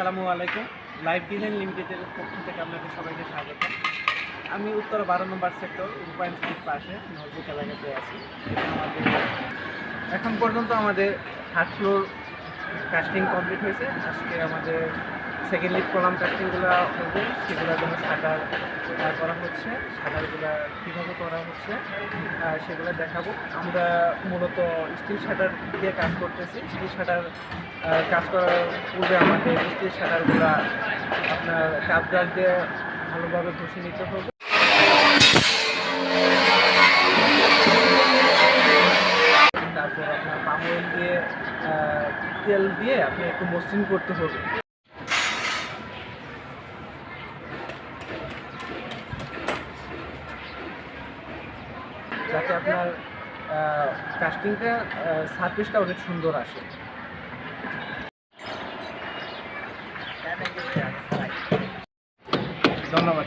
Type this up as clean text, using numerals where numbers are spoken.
আসসালামু আলাইকুম। Life design লিমিটেডের পক্ষ থেকে আপনাদের সবাইকে স্বাগত। আমি উত্তর 12 নম্বর সেক্টর রূপায়ণ স্ট্রিট পাশে নজরুল এলাকাতে আছি। এখন পর্যন্ত আমাদের থার্ড ফ্লোর কাস্টিং কমপ্লিট হয়েছে। আজকে আমাদের সেকেন্ড লিড কলাম কাস্টিংগুলো হবে, সেগুলোর জন্য শাটার করা হচ্ছে। শাটারগুলো কীভাবে করা হচ্ছে সেগুলো দেখাবো। আমরা মূলত স্টিল শাটার দিয়ে কাজ করতেছি। স্টিল শাটার কাজ করার পূর্বে আমাদের স্টিল শাটারগুলো আপনার কাপ ব্রাশ দিয়ে ভালোভাবে ঘষে নিতে হবে। তারপর আপনার পাম অয়েল দিয়ে তেল দিয়ে আপনি একটু মসৃণ করতে হবে। যাতে আপনার কাস্টিংটা সার্ফেসটা অনেক সুন্দর আসে। ধন্যবাদ।